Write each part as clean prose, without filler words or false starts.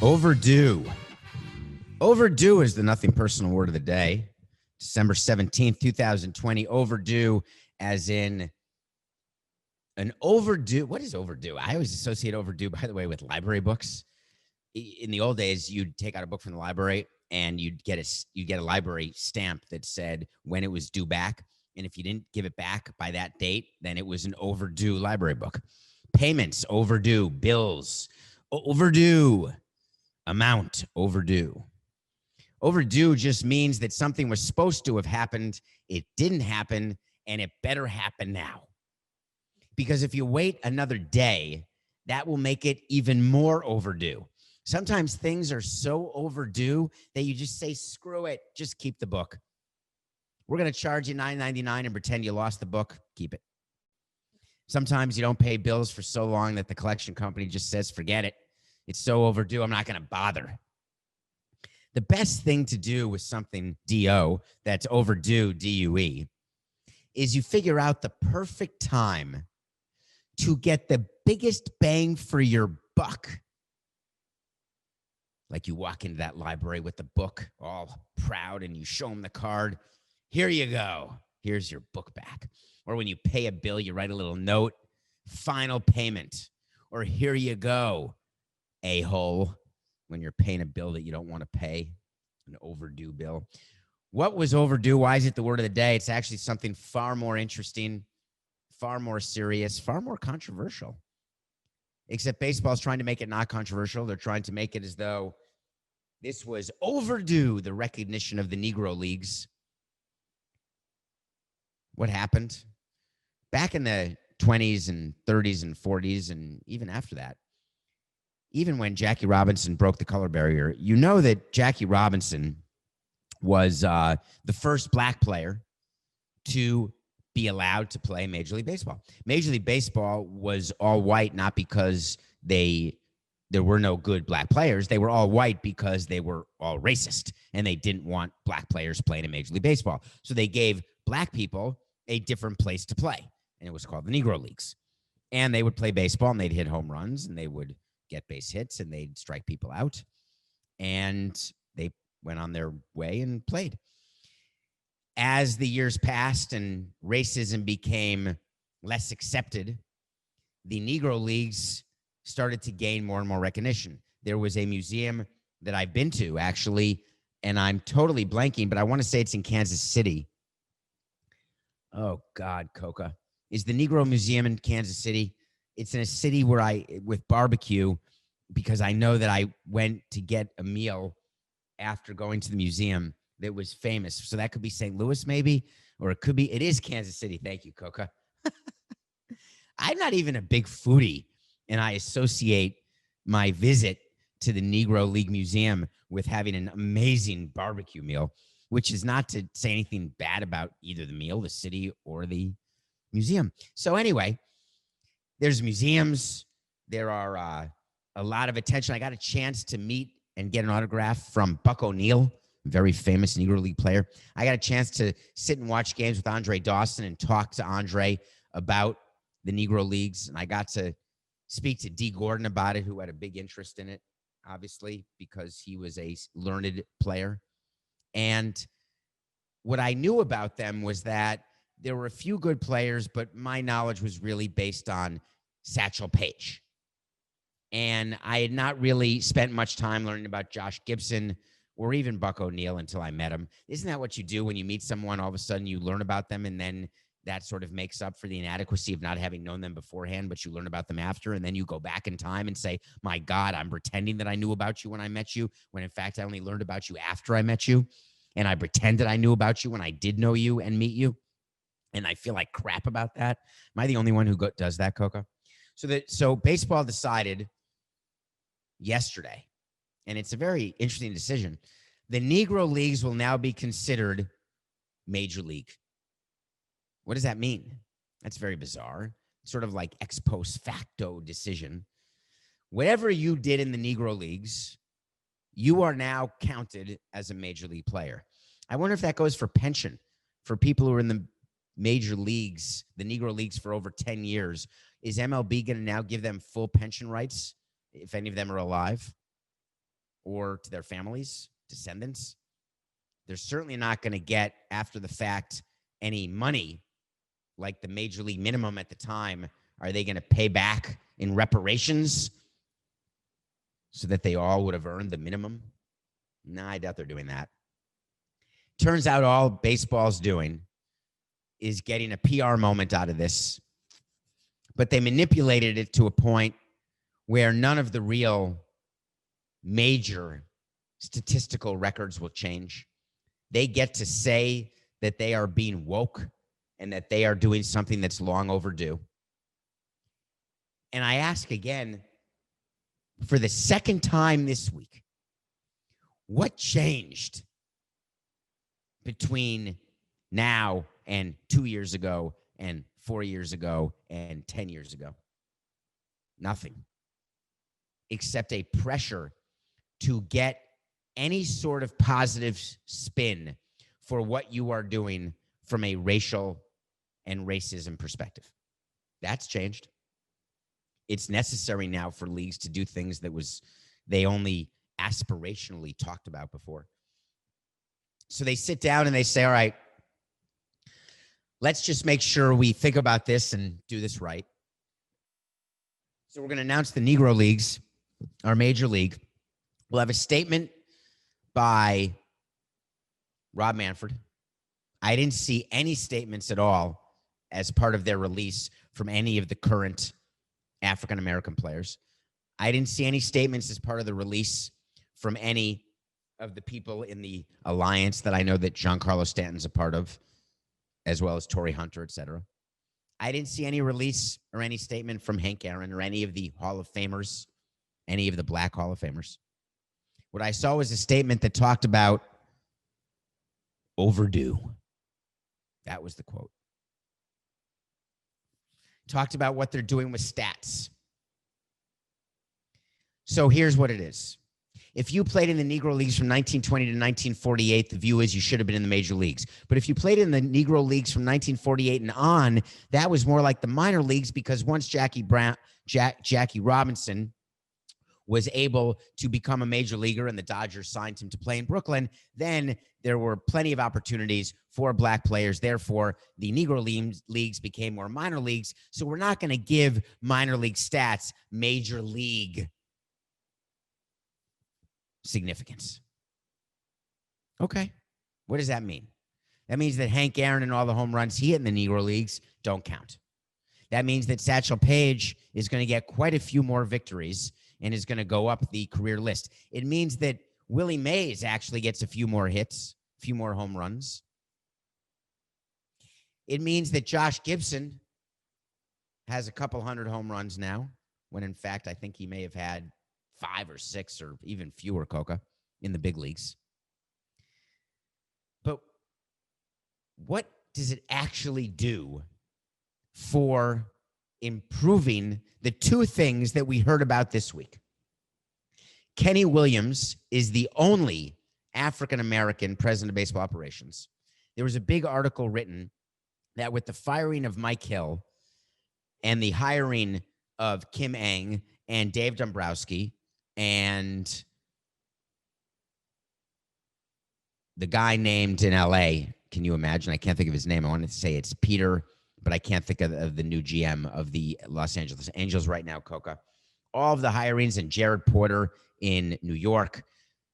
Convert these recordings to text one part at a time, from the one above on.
Overdue. Overdue is the nothing personal word of the day. December 17th, 2020. Overdue as in an overdue. What is overdue? I always associate overdue, by the way, with library books. In the old days, you'd take out a book from the library and you'd get a library stamp that said when it was due back. And if you didn't give it back by that date, then it was an overdue library book. Payments, overdue. Bills, overdue. Amount, overdue. Overdue just means that something was supposed to have happened, it didn't happen, and it better happen now. Because if you wait another day, that will make it even more overdue. Sometimes things are so overdue that you just say, screw it, just keep the book. We're going to charge you $9.99 and pretend you lost the book. Keep it. Sometimes you don't pay bills for so long that the collection company just says, forget it. It's so overdue, I'm not going to bother. The best thing to do with something DO that's overdue, DUE, is you figure out the perfect time to get the biggest bang for your buck. Like you walk into that library with the book all proud and you show them the card. Here you go. Here's your book back. Or when you pay a bill, you write a little note, final payment. Or here you go, a-hole, when you're paying a bill that you don't want to pay, an overdue bill. What was overdue? Why is it the word of the day? It's actually something far more interesting, far more serious, far more controversial. Except baseball's trying to make it not controversial. They're trying to make it as though this was overdue, the recognition of the Negro Leagues. What happened? Back in the 20s and 30s and 40s, and even after that, even when Jackie Robinson broke the color barrier, you know that Jackie Robinson was the first black player to be allowed to play Major League Baseball. Major League Baseball was all white, not because there were no good black players. They were all white because they were all racist, and they didn't want black players playing in Major League Baseball. So they gave black people a different place to play, and it was called the Negro Leagues. And they would play baseball, and they'd hit home runs, and they would get base hits, and they'd strike people out. And they went on their way and played. As the years passed and racism became less accepted, the Negro Leagues started to gain more and more recognition. There was a museum that I've been to, actually, and I'm totally blanking, but I want to say it's in Kansas City. Oh, God, Coca. Is the Negro Museum in Kansas City? It's in a city where with barbecue, because I know that I went to get a meal after going to the museum that was famous. So that could be St. Louis, maybe, or it is Kansas City. Thank you, Coca. I'm not even a big foodie, and I associate my visit to the Negro League Museum with having an amazing barbecue meal, which is not to say anything bad about either the meal, the city, or the museum. So anyway, there's museums. There are a lot of attention. I got a chance to meet and get an autograph from Buck O'Neil, very famous Negro League player. I got a chance to sit and watch games with Andre Dawson and talk to Andre about the Negro Leagues. And I got to speak to D. Gordon about it, who had a big interest in it, obviously, because he was a learned player. And what I knew about them was that there were a few good players, but my knowledge was really based on Satchel Paige. And I had not really spent much time learning about Josh Gibson or even Buck O'Neil until I met him. Isn't that what you do when you meet someone? All of a sudden you learn about them, and then that sort of makes up for the inadequacy of not having known them beforehand, but you learn about them after, and then you go back in time and say, my God, I'm pretending that I knew about you when I met you, when in fact I only learned about you after I met you, and I pretended I knew about you when I did know you and meet you, and I feel like crap about that. Am I the only one who does that, Coca? So baseball decided yesterday, and it's a very interesting decision. The Negro Leagues will now be considered Major League. What does that mean? That's very bizarre. It's sort of like ex post facto decision. Whatever you did in the Negro Leagues, you are now counted as a Major League player. I wonder if that goes for pension for people who are in the Major Leagues, the Negro Leagues, for over 10 years. Is MLB going to now give them full pension rights if any of them are alive? or to their families, descendants. They're certainly not going to get, after the fact, any money like the major league minimum at the time. Are they going to pay back in reparations so that they all would have earned the minimum? No, I doubt they're doing that. Turns out all baseball's doing is getting a PR moment out of this, but they manipulated it to a point where none of the real major statistical records will change. They get to say that they are being woke and that they are doing something that's long overdue. And I ask again, for the second time this week, what changed between now and 2 years ago and 4 years ago and 10 years ago? Nothing, except a pressure to get any sort of positive spin for what you are doing from a racial and racism perspective. That's changed. It's necessary now for leagues to do things that they only aspirationally talked about before. So they sit down and they say, all right, let's just make sure we think about this and do this right. So we're going to announce the Negro Leagues, our major league. We'll have a statement by Rob Manfred. I didn't see any statements at all as part of their release from any of the current African-American players. I didn't see any statements as part of the release from any of the people in the alliance that I know that Giancarlo Stanton's a part of, as well as Torrey Hunter, et cetera. I didn't see any release or any statement from Hank Aaron or any of the Hall of Famers, any of the Black Hall of Famers. What I saw was a statement that talked about overdue. That was the quote. Talked about what they're doing with stats. So here's what it is. If you played in the Negro Leagues from 1920 to 1948, the view is you should have been in the major leagues. But if you played in the Negro Leagues from 1948 and on, that was more like the minor leagues, because once Jackie Robinson was able to become a major leaguer and the Dodgers signed him to play in Brooklyn, then there were plenty of opportunities for black players. Therefore, the Negro Leagues became more minor leagues. So we're not going to give minor league stats major league significance. Okay. What does that mean? That means that Hank Aaron and all the home runs he hit in the Negro Leagues don't count. That means that Satchel Paige is going to get quite a few more victories and is going to go up the career list. It means that Willie Mays actually gets a few more hits, a few more home runs. It means that Josh Gibson has a couple hundred home runs now, when in fact I think he may have had 5 or 6 or even fewer, Coca, in the big leagues. But what does it actually do for improving the two things that we heard about this week? Kenny Williams is the only African-American president of baseball operations. There was a big article written that with the firing of Mike Hill and the hiring of Kim Eng and Dave Dombrowski and the guy named in LA, can you imagine? I can't think of his name. I wanted to say it's Peter, but I can't think of the new GM of the Los Angeles Angels right now, Coca. All of the hirings, and Jared Porter in New York.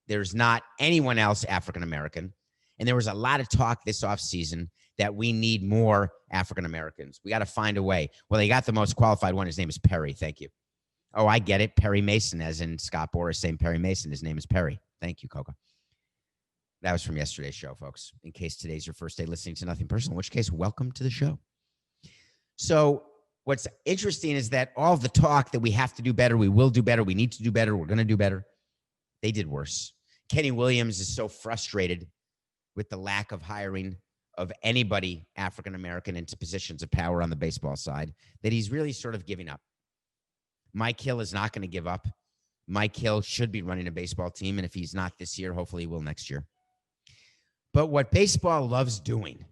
There's not anyone else African-American. And there was a lot of talk this offseason that we need more African-Americans. We got to find a way. Well, they got the most qualified one. His name is Perry. Thank you. Oh, I get it. Perry Mason, as in Scott Boras saying Perry Mason. His name is Perry. Thank you, Coca. That was from yesterday's show, folks, in case today's your first day listening to Nothing Personal, in which case, welcome to the show. So what's interesting is that all of the talk that we have to do better, we will do better, we need to do better, we're going to do better, they did worse. Kenny Williams is so frustrated with the lack of hiring of anybody African-American into positions of power on the baseball side that he's really sort of giving up. Mike Hill is not going to give up. Mike Hill should be running a baseball team, and if he's not this year, hopefully he will next year. But what baseball loves doing,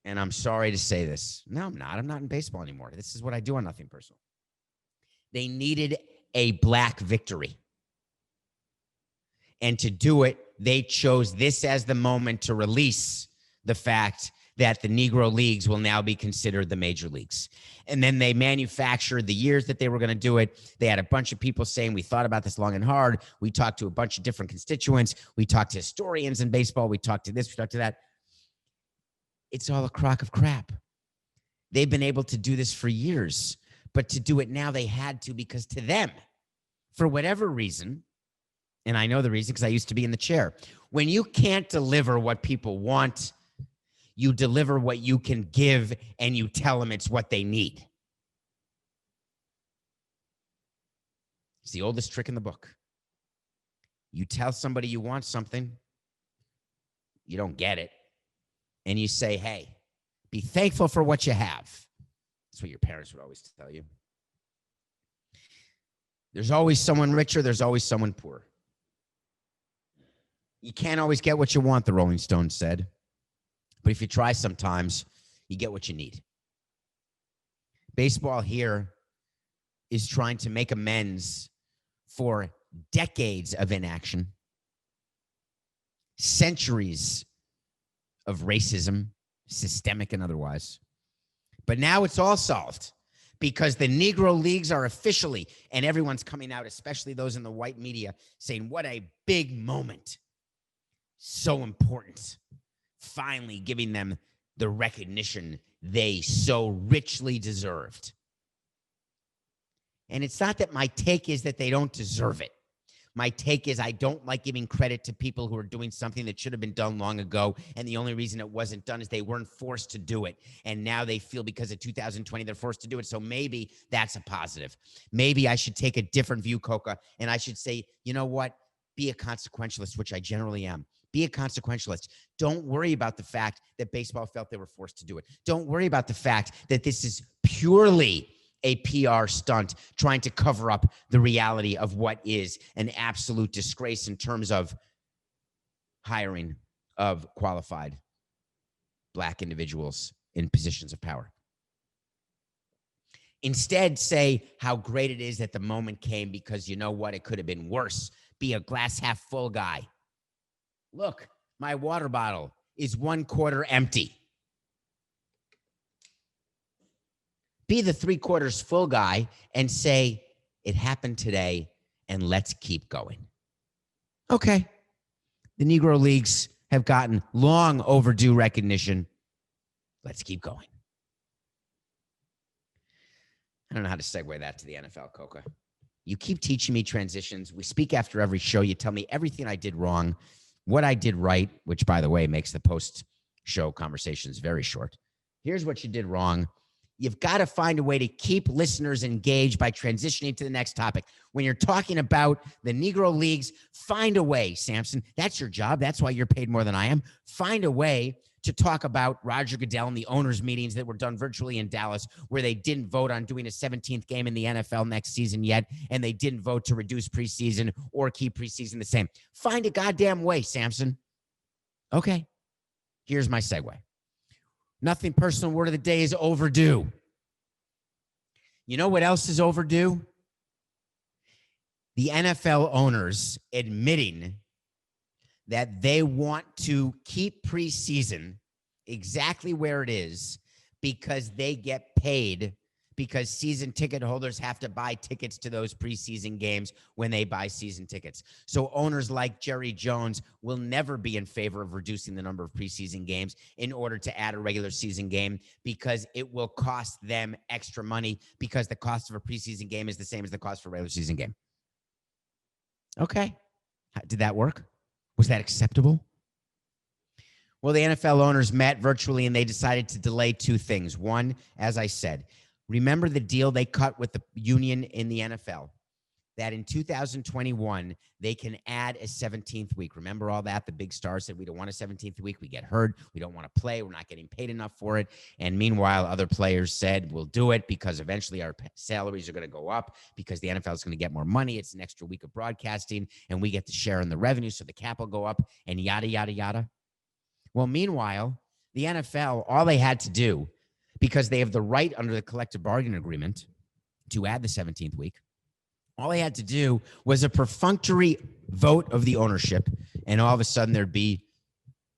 and I'm sorry to say this. No, I'm not. I'm not in baseball anymore. This is what I do on Nothing Personal. They needed a black victory. And to do it, they chose this as the moment to release the fact that the Negro Leagues will now be considered the major leagues. And then they manufactured the years that they were going to do it. They had a bunch of people saying, we thought about this long and hard. We talked to a bunch of different constituents. We talked to historians in baseball. We talked to this, we talked to that. It's all a crock of crap. They've been able to do this for years, but to do it now, they had to, because to them, for whatever reason, and I know the reason because I used to be in the chair, when you can't deliver what people want, you deliver what you can give, and you tell them it's what they need. It's the oldest trick in the book. You tell somebody you want something, you don't get it, and you say, hey, be thankful for what you have. That's what your parents would always tell you. There's always someone richer, there's always someone poorer. You can't always get what you want, the Rolling Stones said. But if you try sometimes, you get what you need. Baseball here is trying to make amends for decades of inaction, centuries of racism, systemic and otherwise. But now it's all solved because the Negro Leagues are officially, and everyone's coming out, especially those in the white media, saying, what a big moment. So important. Finally giving them the recognition they so richly deserved. And it's not that my take is that they don't deserve it. My take is I don't like giving credit to people who are doing something that should have been done long ago, and the only reason it wasn't done is they weren't forced to do it. And now they feel because of 2020 they're forced to do it, so maybe that's a positive. Maybe I should take a different view, Coca, and I should say, you know what? Be a consequentialist, which I generally am. Be a consequentialist. Don't worry about the fact that baseball felt they were forced to do it. Don't worry about the fact that this is purely a PR stunt trying to cover up the reality of what is an absolute disgrace in terms of hiring of qualified Black individuals in positions of power. Instead, say how great it is that the moment came because you know what? It could have been worse. Be a glass half full guy. Look, my water bottle is 1/4 empty. Be the 3/4 full guy and say, it happened today, and let's keep going. Okay. The Negro Leagues have gotten long overdue recognition. Let's keep going. I don't know how to segue that to the NFL, Coca. You keep teaching me transitions. We speak after every show. You tell me everything I did wrong, what I did right, which, by the way, makes the post-show conversations very short. Here's what you did wrong. You've got to find a way to keep listeners engaged by transitioning to the next topic. When you're talking about the Negro Leagues, find a way, Samson. That's your job. That's why you're paid more than I am. Find a way to talk about Roger Goodell and the owners' meetings that were done virtually in Dallas, where they didn't vote on doing a 17th game in the NFL next season yet, and they didn't vote to reduce preseason or keep preseason the same. Find a goddamn way, Samson. Okay, here's my segue. Nothing personal. Word of the day is overdue. You know what else is overdue? The NFL owners admitting that they want to keep preseason exactly where it is because they get paid, because season ticket holders have to buy tickets to those preseason games when they buy season tickets. So owners like Jerry Jones will never be in favor of reducing the number of preseason games in order to add a regular season game, because it will cost them extra money, because the cost of a preseason game is the same as the cost for a regular season game. Okay. Did that work? Was that acceptable? Well, the NFL owners met virtually and they decided to delay two things. One, as I said, remember the deal they cut with the union in the NFL, that in 2021, they can add a 17th week. Remember all that? The big stars said, we don't want a 17th week. We get hurt. We don't want to play. We're not getting paid enough for it. And meanwhile, other players said, we'll do it because eventually our salaries are going to go up because the NFL is going to get more money. It's an extra week of broadcasting and we get to share in the revenue. So the cap will go up and yada, yada, yada. Well, meanwhile, the NFL, all they had to do, because they have the right under the collective bargaining agreement to add the 17th week, All they had to do was a perfunctory vote of the ownership, and all of a sudden there'd be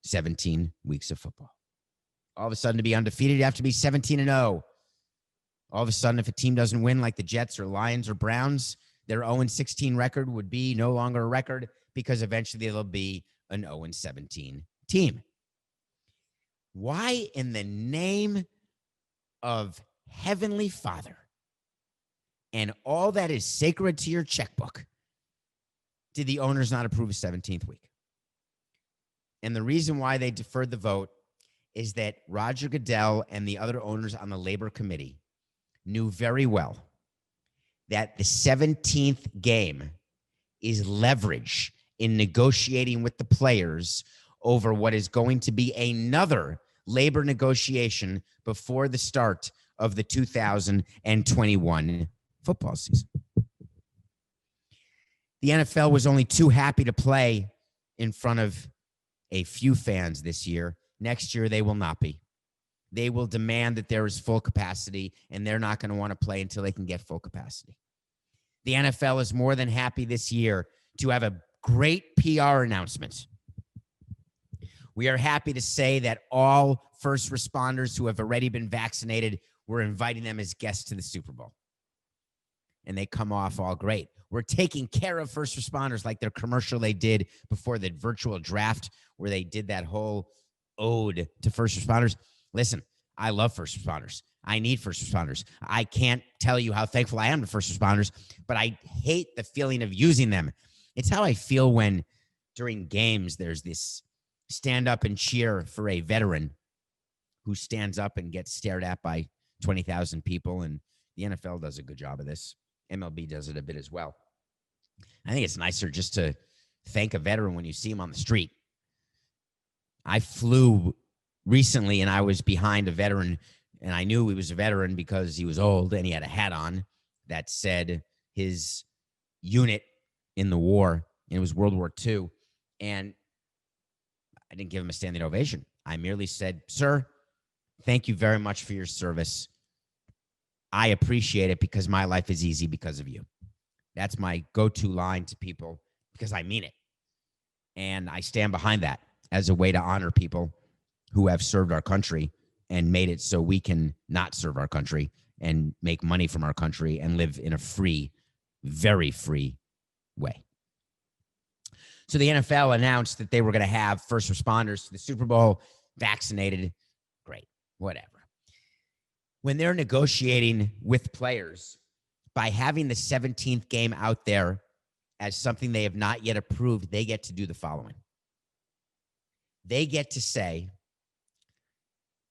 17 weeks of football. All of a sudden, to be undefeated, you have to be 17-0. All of a sudden, if a team doesn't win like the Jets or Lions or Browns, their 0-16 record would be no longer a record because eventually they'll be an 0-17 team. Why in the name of Heavenly Father and all that is sacred to your checkbook did the owners not approve a 17th week? And the reason why they deferred the vote is that Roger Goodell and the other owners on the labor committee knew very well that the 17th game is leverage in negotiating with the players over what is going to be another labor negotiation before the start of the 2021 football season. The NFL was only too happy to play in front of a few fans this year. Next year, they will not be. They will demand that there is full capacity, and they're not going to want to play until they can get full capacity. The NFL is more than happy this year to have a great PR announcement. We are happy to say that all first responders who have already been vaccinated, we're inviting them as guests to the Super Bowl. And they come off all great. We're taking care of first responders like their commercial they did before the virtual draft where they did that whole ode to first responders. Listen, I love first responders. I need first responders. I can't tell you how thankful I am to first responders, but I hate the feeling of using them. It's how I feel when during games there's this stand up and cheer for a veteran who stands up and gets stared at by 20,000 people, and the NFL does a good job of this. MLB does it a bit as well. I think it's nicer just to thank a veteran when you see him on the street. I flew recently and I was behind a veteran, and I knew he was a veteran because he was old and he had a hat on that said his unit in the war, and it was World War II. And I didn't give him a standing ovation. I merely said, "Sir, thank you very much for your service. I appreciate it because my life is easy because of you." That's my go-to line to people because I mean it. And I stand behind that as a way to honor people who have served our country and made it so we can not serve our country and make money from our country and live in a free, very free way. So the NFL announced that they were going to have first responders to the Super Bowl vaccinated. Great, whatever. When they're negotiating with players, by having the 17th game out there as something they have not yet approved, they get to do the following. They get to say,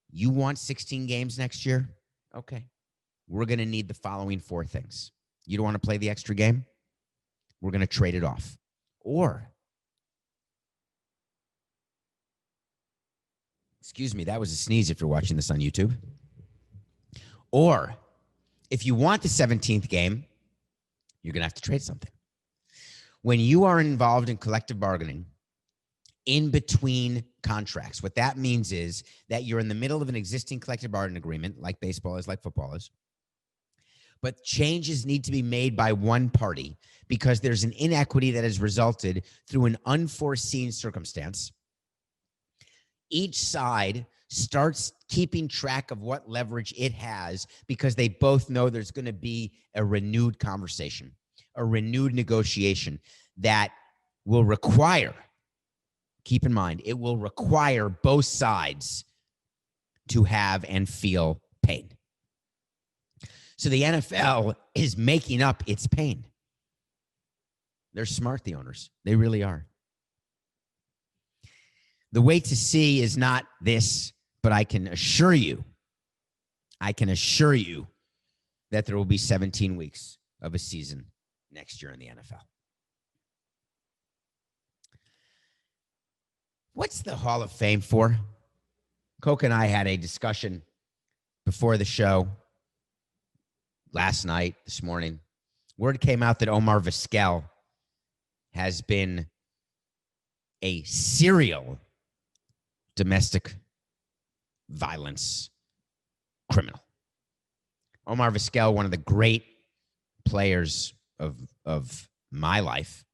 you want 16 games next year? Okay. We're going to need the following 4 things. You don't want to play the extra game? We're going to trade it off. Or, excuse me, that was a sneeze if you're watching this on YouTube. Or, if you want the 17th game, you're going to have to trade something. When you are involved in collective bargaining in between contracts, what that means is that you're in the middle of an existing collective bargaining agreement, like baseball is, like football is, but changes need to be made by one party because there's an inequity that has resulted through an unforeseen circumstance. Each side starts keeping track of what leverage it has because they both know there's going to be a renewed conversation, a renewed negotiation that will require, keep in mind, it will require both sides to have and feel pain. So the NFL is making up its pain. They're smart, the owners. They really are. The way to see is not this, but I can assure you that there will be 17 weeks of a season next year in the NFL. What's the Hall of Fame for? Coke and I had a discussion before the show last night, this morning. Word came out that Omar Vizquel has been a serial domestic violence criminal. Omar Vizquel, one of the great players of my life.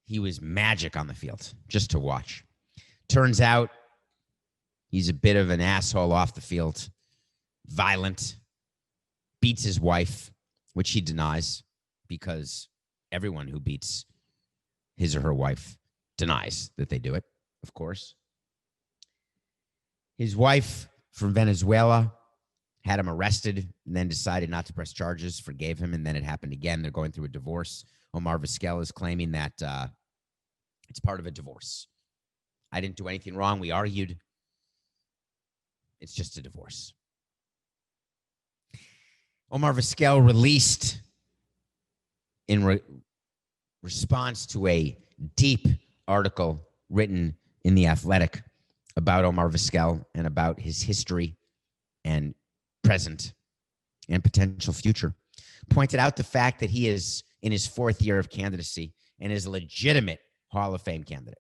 He was magic on the field, just to watch. Turns out he's a bit of an asshole off the field, violent, beats his wife, which he denies because everyone who beats his or her wife denies that they do it, of course. His wife from Venezuela had him arrested and then decided not to press charges, forgave him, and then it happened again. They're going through a divorce. Omar Vizquel is claiming that it's part of a divorce. I didn't do anything wrong. We argued. It's just a divorce. Omar Vizquel released in response to a deep article written in The Athletic about Omar Vizquel and about his history and present and potential future, pointed out the fact that he is in his 4th year of candidacy and is a legitimate Hall of Fame candidate.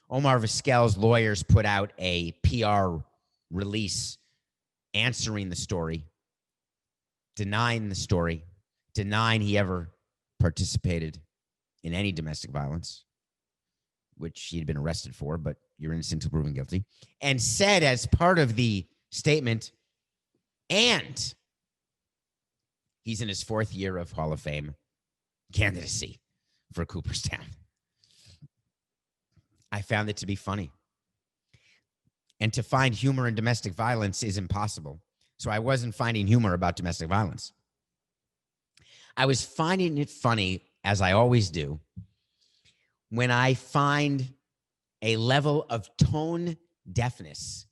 Omar Vizquel's lawyers put out a PR release answering the story, denying the story, denying he ever participated in any domestic violence, which he'd been arrested for, but you're innocent until proven guilty, and said as part of the statement, and he's in his 4th year of Hall of Fame candidacy for Cooperstown. I found it to be funny. And to find humor in domestic violence is impossible. So I wasn't finding humor about domestic violence. I was finding it funny, as I always do, when I find a level of tone deafness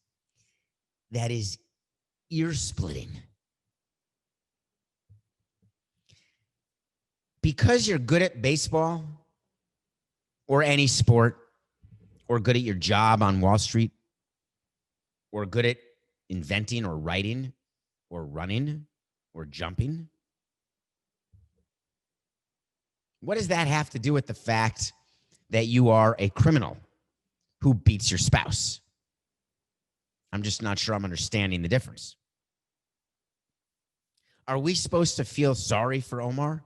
that is ear-splitting. Because you're good at baseball or any sport, or good at your job on Wall Street, or good at inventing or writing or running or jumping, what does that have to do with the fact that you are a criminal who beats your spouse? I'm just not sure I'm understanding the difference. Are we supposed to feel sorry for Omar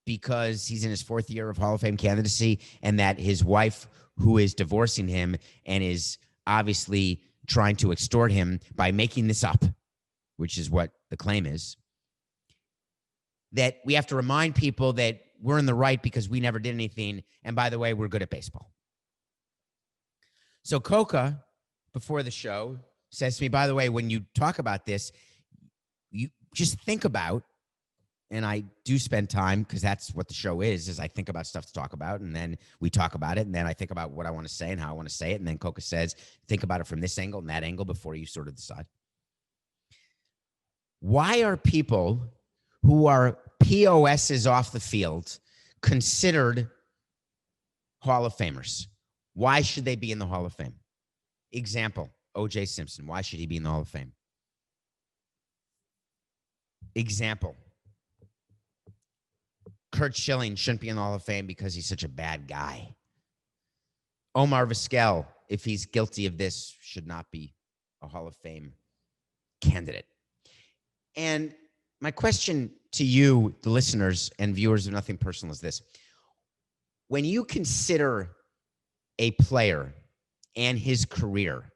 because he's in his 4th year of Hall of Fame candidacy and that his wife, who is divorcing him and is obviously trying to extort him by making this up, which is what the claim is, that we have to remind people that we're in the right because we never did anything, and by the way, we're good at baseball? So Coca, before the show, says to me, by the way, when you talk about this, you just think about, and I do spend time, because that's what the show is I think about stuff to talk about, and then we talk about it, and then I think about what I want to say and how I want to say it, and then Coca says, think about it from this angle and that angle before you sort of decide. Why are people who are POSs off the field considered Hall of Famers? Why should they be in the Hall of Fame? Example, O.J. Simpson. Why should he be in the Hall of Fame? Example, Curt Schilling shouldn't be in the Hall of Fame because he's such a bad guy. Omar Vizquel, if he's guilty of this, should not be a Hall of Fame candidate. And my question to you, the listeners and viewers of Nothing Personal, is this. When you consider a player and his career,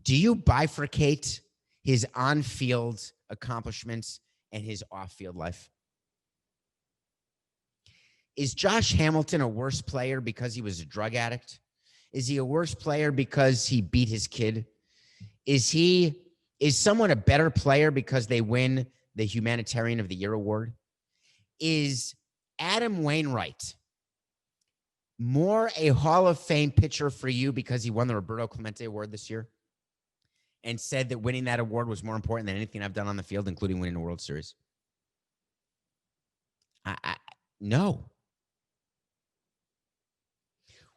do you bifurcate his on-field accomplishments and his off-field life? Is Josh Hamilton a worse player because he was a drug addict? Is he a worse player because he beat his kid? Is someone a better player because they win the Humanitarian of the Year award? Is Adam Wainwright more a Hall of Fame pitcher for you because he won the Roberto Clemente Award this year and said that winning that award was more important than anything I've done on the field, including winning a World Series? No.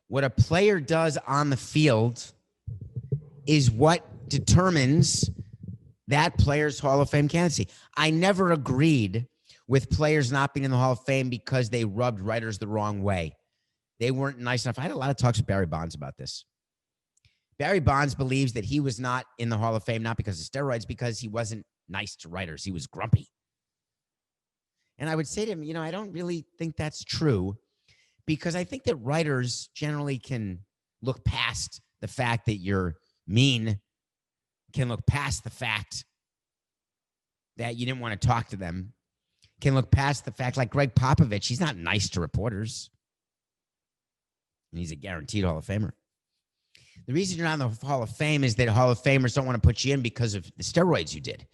What a player does on the field is what determines that player's Hall of Fame candidacy. I never agreed with players not being in the Hall of Fame because they rubbed writers the wrong way. They weren't nice enough. I had a lot of talks with Barry Bonds about this. Barry Bonds believes that he was not in the Hall of Fame not because of steroids, because he wasn't nice to writers. He was grumpy. And I would say to him, I don't really think that's true, because I think that writers generally can look past the fact that you're mean, can look past the fact that you didn't want to talk to them, can look past the fact, like Greg Popovich, he's not nice to reporters. And he's a guaranteed Hall of Famer. The reason you're not in the Hall of Fame is that Hall of Famers don't want to put you in because of the steroids you did.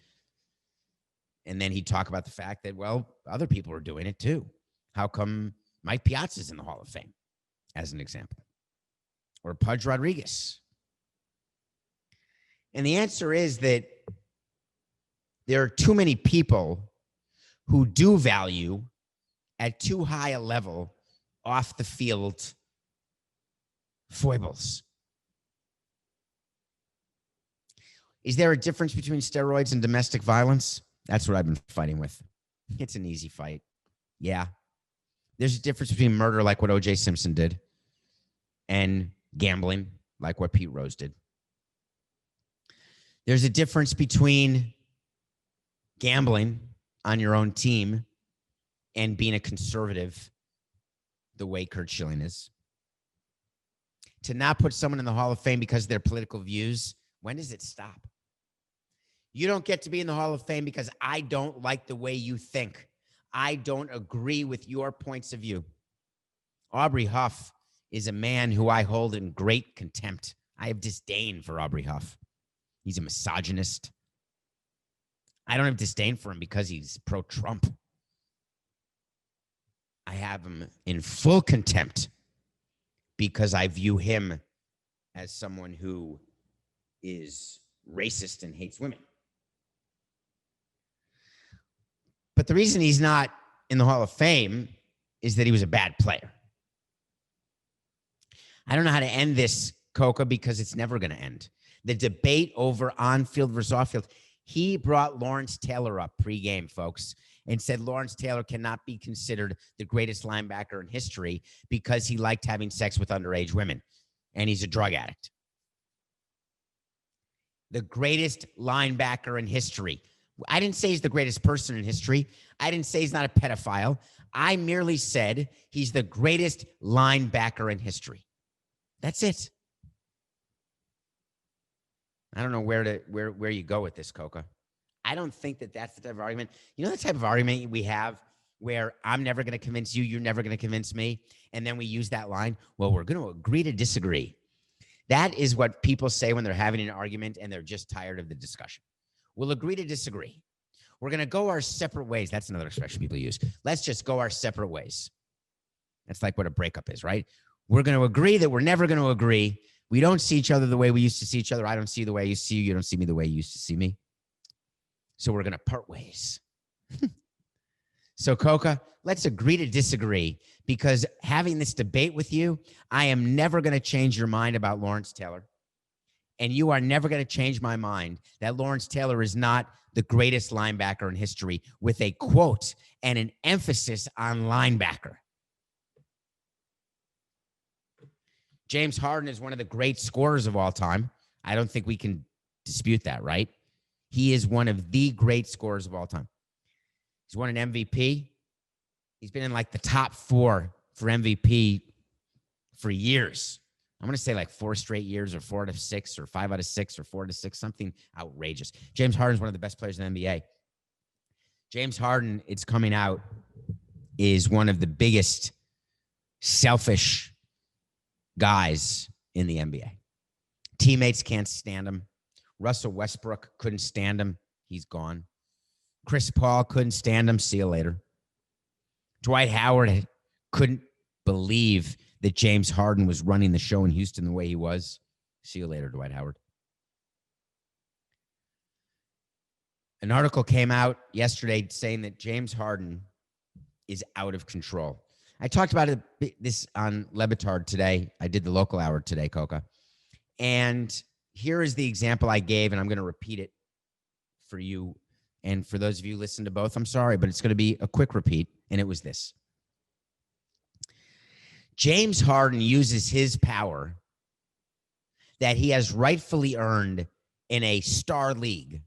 And then he'd talk about the fact that, well, other people are doing it too. How come Mike Piazza's in the Hall of Fame, as an example? Or Pudge Rodriguez? And the answer is that there are too many people who do value at too high a level off the field foibles. Is there a difference between steroids and domestic violence? That's what I've been fighting with. It's an easy fight. Yeah. There's a difference between murder, like what O.J. Simpson did, and gambling, like what Pete Rose did. There's a difference between gambling on your own team and being a conservative the way Curt Schilling is. To not put someone in the Hall of Fame because of their political views, when does it stop? You don't get to be in the Hall of Fame because I don't like the way you think. I don't agree with your points of view. Aubrey Huff is a man who I hold in great contempt. I have disdain for Aubrey Huff. He's a misogynist. I don't have disdain for him because he's pro-Trump. I have him in full contempt because I view him as someone who is racist and hates women. But the reason he's not in the Hall of Fame is that he was a bad player. I don't know how to end this, Coca, because it's never going to end. The debate over on-field versus off-field, he brought Lawrence Taylor up pregame, folks, and said Lawrence Taylor cannot be considered the greatest linebacker in history because he liked having sex with underage women, and he's a drug addict. The greatest linebacker in history. I didn't say he's the greatest person in history. I didn't say he's not a pedophile. I merely said he's the greatest linebacker in history. That's it. I don't know where you go with this, Coca. I don't think that that's the type of argument. You know the type of argument we have where I'm never going to convince you, you're never going to convince me, and then we use that line, well, we're going to agree to disagree. That is what people say when they're having an argument and they're just tired of the discussion. We'll agree to disagree. We're going to go our separate ways. That's another expression people use. Let's just go our separate ways. That's like what a breakup is, right? We're going to agree that we're never going to agree. We don't see each other the way we used to see each other. I don't see you the way you see you. You don't see me the way you used to see me. So we're going to part ways. So, Coca, let's agree to disagree, because having this debate with you, I am never going to change your mind about Lawrence Taylor. And you are never going to change my mind that Lawrence Taylor is not the greatest linebacker in history, with a quote and an emphasis on linebacker. James Harden is one of the great scorers of all time. I don't think we can dispute that, right? He is one of the great scorers of all time. He's won an MVP. He's been in like the top 4 for MVP for years. I'm going to say like 4 straight years, or 4 out of 6, or 5 out of 6, or 4 to 6, something outrageous. James Harden is one of the best players in the NBA. James Harden, it's coming out, is one of the biggest selfish guys in the NBA. Teammates can't stand him. Russell Westbrook couldn't stand him. He's gone. Chris Paul couldn't stand him. See you later. Dwight Howard couldn't believe that James Harden was running the show in Houston the way he was. See you later, Dwight Howard. An article came out yesterday saying that James Harden is out of control. I talked about this on Lebitard today. I did the local hour today, Coca. And here is the example I gave, and I'm going to repeat it for you. And for those of you who listen to both, I'm sorry, but it's going to be a quick repeat. And it was this. James Harden uses his power that he has rightfully earned in a star league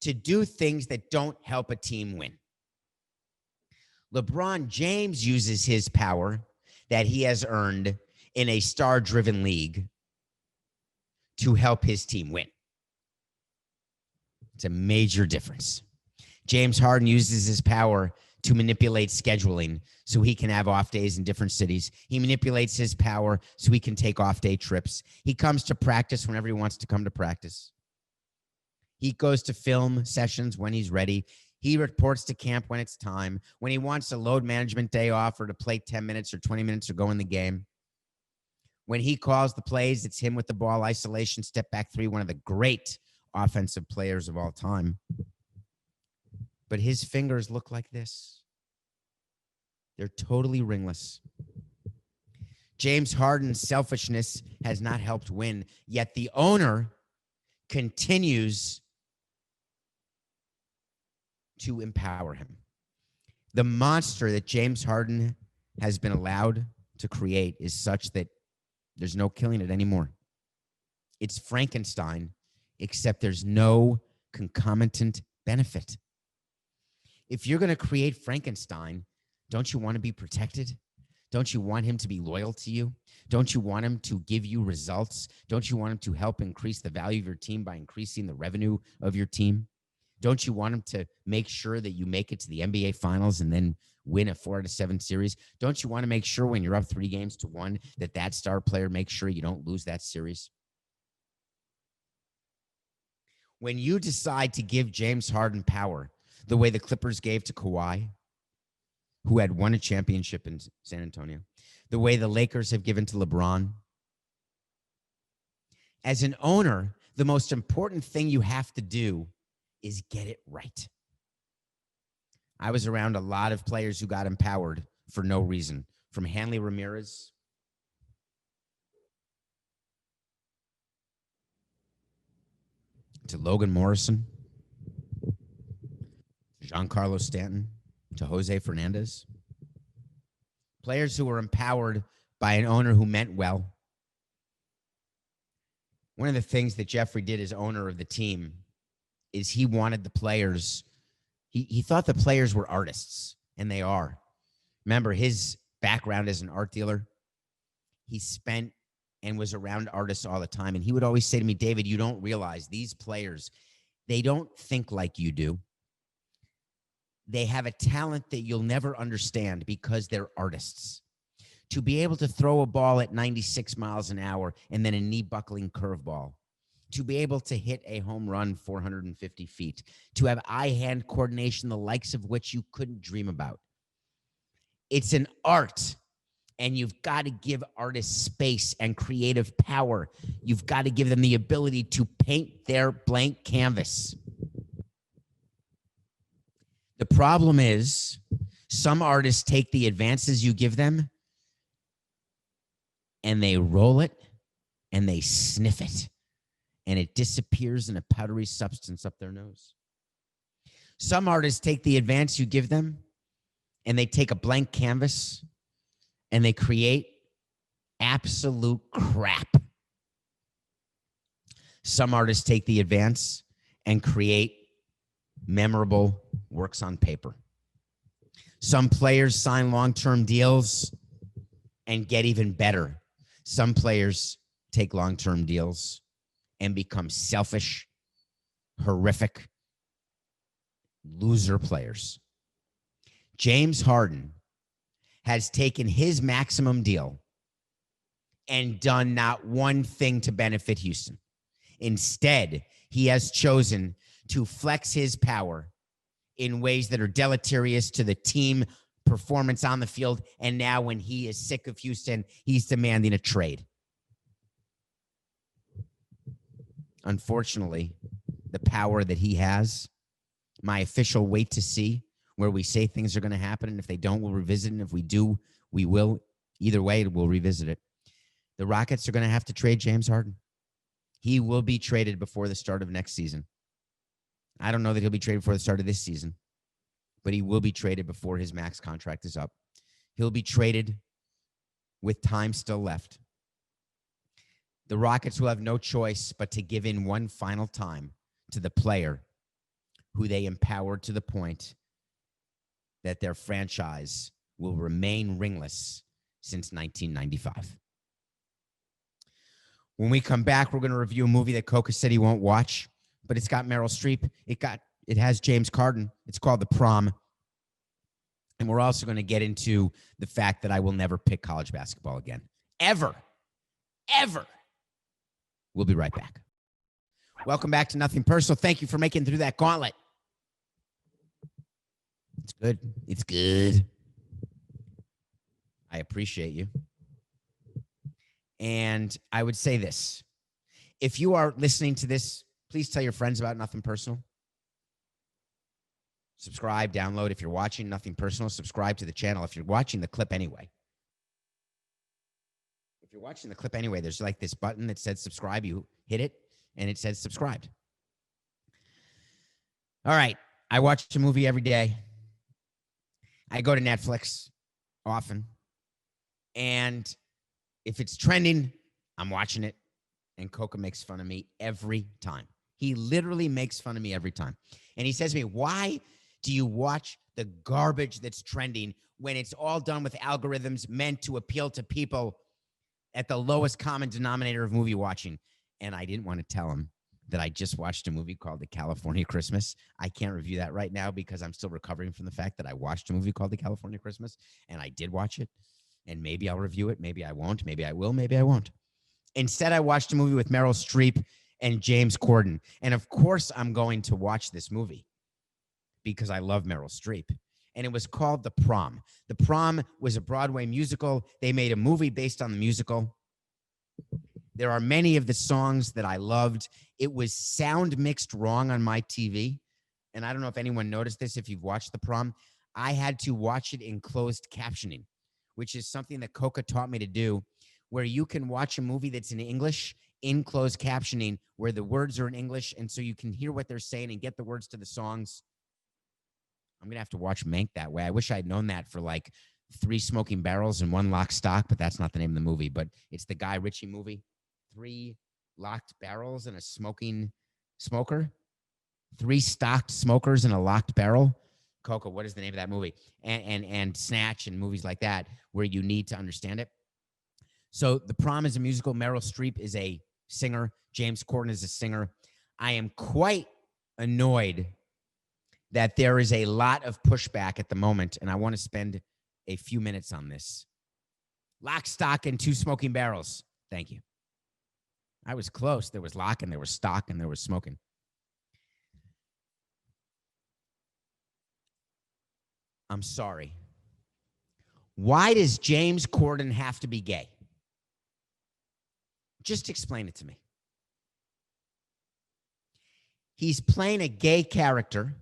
to do things that don't help a team win. LeBron James uses his power that he has earned in a star-driven league to help his team win. It's a major difference. James Harden uses his power to manipulate scheduling so he can have off days in different cities. He manipulates his power so he can take off-day trips. He comes to practice whenever he wants to come to practice. He goes to film sessions when he's ready. He reports to camp when it's time. When he wants a load management day off or to play 10 minutes or 20 minutes or go in the game. When he calls the plays, it's him with the ball, isolation, step back three, one of the great offensive players of all time. But his fingers look like this. They're totally ringless. James Harden's selfishness has not helped win, yet the owner continues to empower him. The monster that James Harden has been allowed to create is such that there's no killing it anymore. It's Frankenstein, except there's no concomitant benefit. If you're going to create Frankenstein, don't you want to be protected? Don't you want him to be loyal to you? Don't you want him to give you results? Don't you want him to help increase the value of your team by increasing the revenue of your team? Don't you want him to make sure that you make it to the NBA Finals and then win a 4-7 series? Don't you want to make sure when you're up 3-1 that star player makes sure you don't lose that series? When you decide to give James Harden power the way the Clippers gave to Kawhi, who had won a championship in San Antonio, the way the Lakers have given to LeBron, as an owner, the most important thing you have to do is get it right. I was around a lot of players who got empowered for no reason, from Hanley Ramirez to Logan Morrison, to Giancarlo Stanton, to Jose Fernandez. Players who were empowered by an owner who meant well. One of the things that Jeffrey did as owner of the team is he wanted the players, he thought the players were artists, and they are. Remember, his background as an art dealer, he spent and was around artists all the time. And he would always say to me, David, you don't realize these players, they don't think like you do. They have a talent that you'll never understand because they're artists. To be able to throw a ball at 96 miles an hour and then a knee-buckling curveball, to be able to hit a home run 450 feet, to have eye-hand coordination, the likes of which you couldn't dream about. It's an art, and you've got to give artists space and creative power. You've got to give them the ability to paint their blank canvas. The problem is some artists take the advances you give them and they roll it and they sniff it and it disappears in a powdery substance up their nose. Some artists take the advance you give them and they take a blank canvas and they create absolute crap. Some artists take the advance and create memorable works on paper. Some players sign long-term deals and get even better. Some players take long-term deals and become selfish, horrific, loser players. James Harden has taken his maximum deal and done not one thing to benefit Houston. Instead, he has chosen to flex his power in ways that are deleterious to the team performance on the field. And now when he is sick of Houston, he's demanding a trade. Unfortunately, the power that he has, my official wait to see, where we say things are going to happen, and if they don't, we'll revisit it. And if we do, we will. Either way, we'll revisit it. The Rockets are going to have to trade James Harden. He will be traded before the start of next season. I don't know that he'll be traded before the start of this season, but he will be traded before his max contract is up. He'll be traded with time still left. The Rockets will have no choice but to give in one final time to the player who they empowered to the point that their franchise will remain ringless since 1995. When we come back, we're going to review a movie that Coca said he won't watch, but it's got Meryl Streep. It has James Harden. It's called The Prom. And we're also going to get into the fact that I will never pick college basketball again. Ever. Ever. We'll be right back. Welcome back to Nothing Personal. Thank you for making it through that gauntlet. It's good. It's good. I appreciate you. And I would say this. If you are listening to this, please tell your friends about Nothing Personal. Subscribe, download. If you're watching Nothing Personal, subscribe to the channel. If you're watching the clip anyway. If you're watching the clip anyway, there's like this button that says subscribe. You hit it, and it says subscribed. All right. I watch a movie every day. I go to Netflix often. And if it's trending, I'm watching it. And Coca makes fun of me every time. He literally makes fun of me every time. And he says to me, why do you watch the garbage that's trending when it's all done with algorithms meant to appeal to people at the lowest common denominator of movie watching? And I didn't want to tell him that I just watched a movie called The California Christmas. I can't review that right now because I'm still recovering from the fact that I watched a movie called The California Christmas, and I did watch it. And maybe I'll review it. Maybe I won't. Maybe I will. Maybe I won't. Instead, I watched a movie with Meryl Streep and James Corden. And of course, I'm going to watch this movie because I love Meryl Streep. And it was called The Prom. The Prom was a Broadway musical. They made a movie based on the musical. There are many of the songs that I loved. It was sound mixed wrong on my TV. And I don't know if anyone noticed this if you've watched The Prom. I had to watch it in closed captioning, which is something that Coca taught me to do, where you can watch a movie that's in English in closed captioning, where the words are in English, and so you can hear what they're saying and get the words to the songs. I'm going to have to watch Mank that way. I wish I had known that for like 3 Smoking Barrels and 1 Lock Stock, but that's not the name of the movie, but it's the Guy Ritchie movie. 3 locked barrels and a smoking smoker. 3 stocked smokers and a locked barrel. Coca, what is the name of that movie? And Snatch and movies like that where you need to understand it. So The Prom is a musical. Meryl Streep is a singer. James Corden is a singer. I am quite annoyed that there is a lot of pushback at the moment, and I want to spend a few minutes on this. Lock, stock, and 2 smoking barrels. Thank you. I was close. There was lock, and there was stock, and there was smoking. I'm sorry. Why does James Corden have to be gay? Just explain it to me. He's playing a gay character,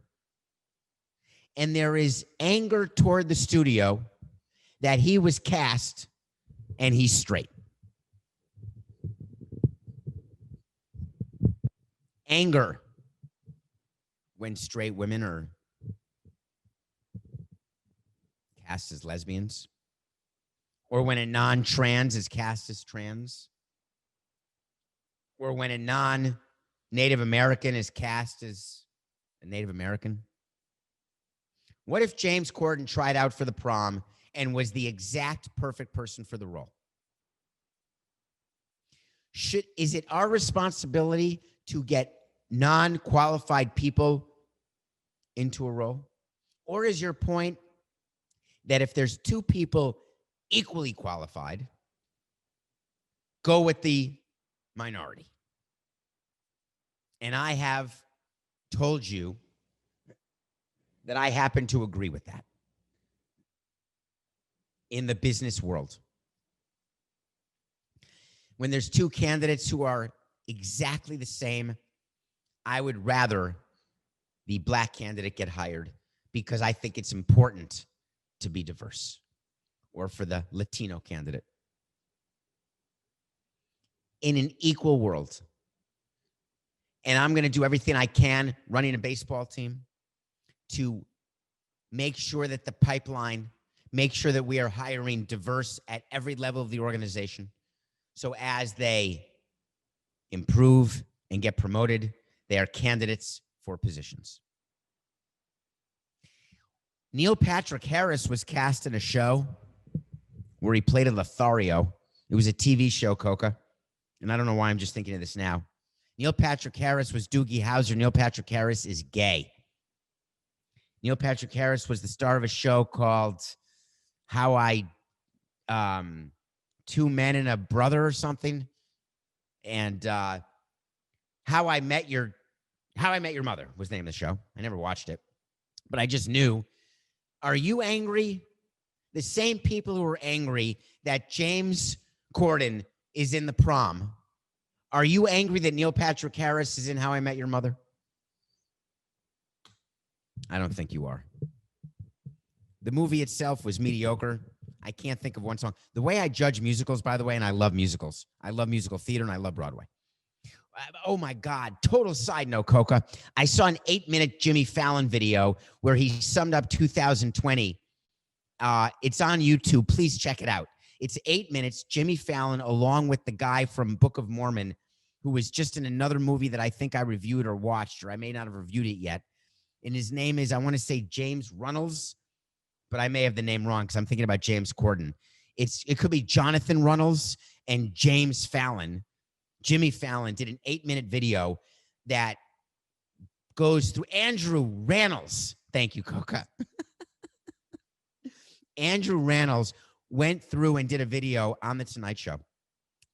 and there is anger toward the studio that he was cast and he's straight. Anger when straight women are cast as lesbians, or when a non-trans is cast as trans, or when a non-Native American is cast as a Native American. What if James Corden tried out for The Prom and was the exact perfect person for the role? Is it our responsibility to get non-qualified people into a role? Or is your point that if there's 2 people equally qualified, go with the minority? And I have told you that I happen to agree with that in the business world. When there's 2 candidates who are exactly the same, I would rather the black candidate get hired because I think it's important to be diverse, or for the Latino candidate. In an equal world. And I'm going to do everything I can running a baseball team to make sure that the pipeline, make sure that we are hiring diverse at every level of the organization. So as they improve and get promoted, they are candidates for positions. Neil Patrick Harris was cast in a show where he played a Lothario. It was a TV show, Coca. And I don't know why I'm just thinking of this now. Neil Patrick Harris was Doogie Howser. Neil Patrick Harris is gay. Neil Patrick Harris was the star of a show called Two Men and a Brother or something. And How I Met Your Mother was the name of the show. I never watched it, but I just knew. Are you angry? The same people who are angry that James Corden is in the Prom. Are you angry that Neil Patrick Harris is in How I Met Your Mother? I don't think you are. The movie itself was mediocre. I can't think of one song. The way I judge musicals, by the way, and I love musicals. I love musical theater and I love Broadway. Oh my God. Total side note, Coca. I saw an 8-minute Jimmy Fallon video where he summed up 2020. It's on YouTube. Please check it out. It's 8 minutes. Jimmy Fallon, along with the guy from Book of Mormon, who was just in another movie that I think I reviewed or watched, or I may not have reviewed it yet. And his name is, I want to say James Runnels, but I may have the name wrong because I'm thinking about James Corden. It could be Jonathan Runnels and James Fallon. Jimmy Fallon did an 8-minute video that goes through Andrew Rannells. Thank you, Coca. Andrew Rannells went through and did a video on The Tonight Show.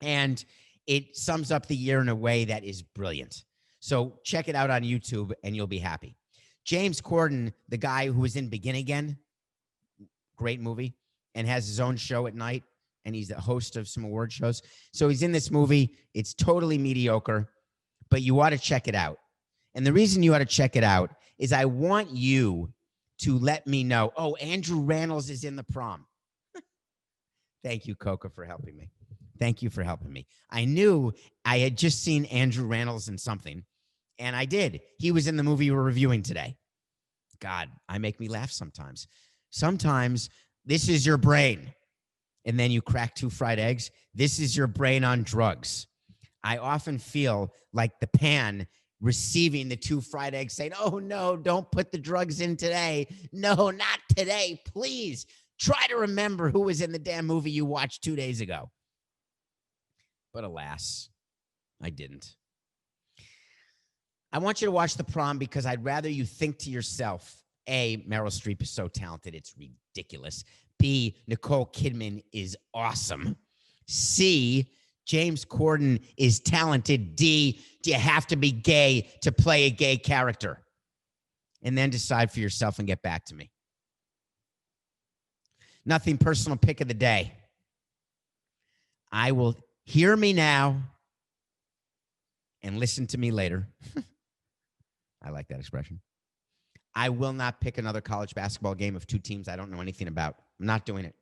And it sums up the year in a way that is brilliant. So check it out on YouTube and you'll be happy. James Corden, the guy who was in Begin Again, great movie, and has his own show at night, and he's the host of some award shows. So he's in this movie. It's totally mediocre, but you ought to check it out. And the reason you ought to check it out is I want you to let me know, oh, Andrew Rannells is in the Prom. Thank you, Coca, for helping me. Thank you for helping me. I knew I had just seen Andrew Rannells in something, and I did. He was in the movie we're reviewing today. God, I make me laugh sometimes. Sometimes this is your brain, and then you crack 2 fried eggs. This is your brain on drugs. I often feel like the pan receiving the 2 fried eggs saying, oh, no, don't put the drugs in today. No, not today. Please try to remember who was in the damn movie you watched 2 days ago. But alas, I didn't. I want you to watch The Prom because I'd rather you think to yourself, A, Meryl Streep is so talented, it's ridiculous. B, Nicole Kidman is awesome. C, James Corden is talented. D, do you have to be gay to play a gay character? And then decide for yourself and get back to me. Nothing personal pick of the day. I will hear me now and listen to me later. I like that expression. I will not pick another college basketball game of 2 teams I don't know anything about. I'm not doing it.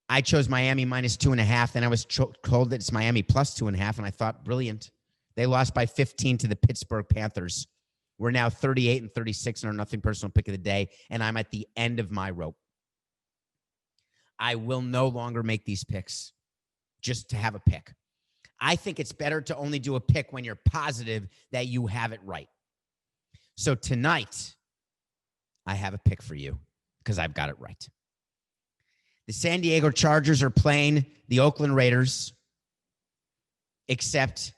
I chose Miami -2.5. Then I was told that it's Miami +2.5, and I thought, brilliant. They lost by 15 to the Pittsburgh Panthers. We're now 38-36 in our nothing personal pick of the day, and I'm at the end of my rope. I will no longer make these picks just to have a pick. I think it's better to only do a pick when you're positive that you have it right. So tonight, I have a pick for you because I've got it right. The San Diego Chargers are playing the Oakland Raiders, except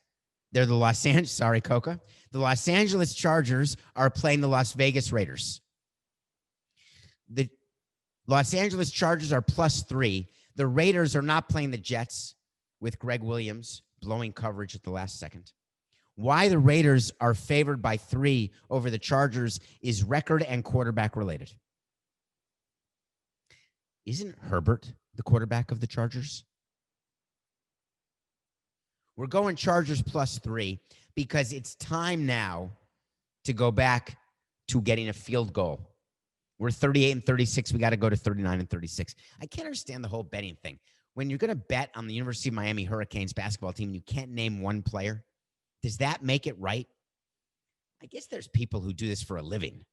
they're the Los Angeles Chargers are playing the Las Vegas Raiders. The Los Angeles Chargers are +3. The Raiders are not playing the Jets with Greg Williams blowing coverage at the last second. Why the Raiders are favored by 3 over the Chargers is record and quarterback related. Isn't Herbert the quarterback of the Chargers? We're going Chargers +3 because it's time now to go back to getting a field goal. We're 38-36. We got to go to 39-36. I can't understand the whole betting thing. When you're going to bet on the University of Miami Hurricanes basketball team and you can't name one player, does that make it right? I guess there's people who do this for a living.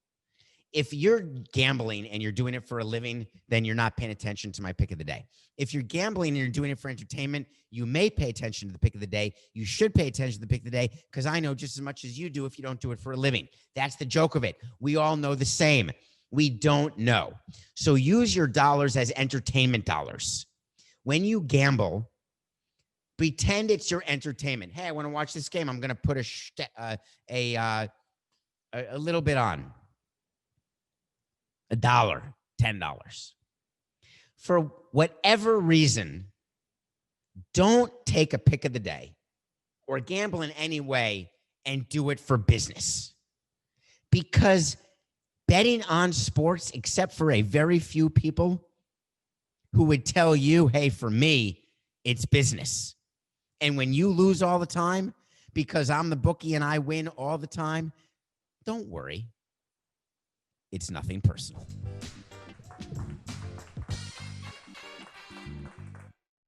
If you're gambling and you're doing it for a living, then you're not paying attention to my pick of the day. If you're gambling and you're doing it for entertainment, you may pay attention to the pick of the day. You should pay attention to the pick of the day because I know just as much as you do if you don't do it for a living. That's the joke of it. We all know the same. We don't know. So use your dollars as entertainment dollars. When you gamble, pretend it's your entertainment. Hey, I want to watch this game. I'm going to put a little bit on. $1, $10. For whatever reason, don't take a pick of the day or gamble in any way and do it for business. Because betting on sports, except for a very few people who would tell you, hey, for me, it's business. And when you lose all the time because I'm the bookie and I win all the time, don't worry. It's nothing personal.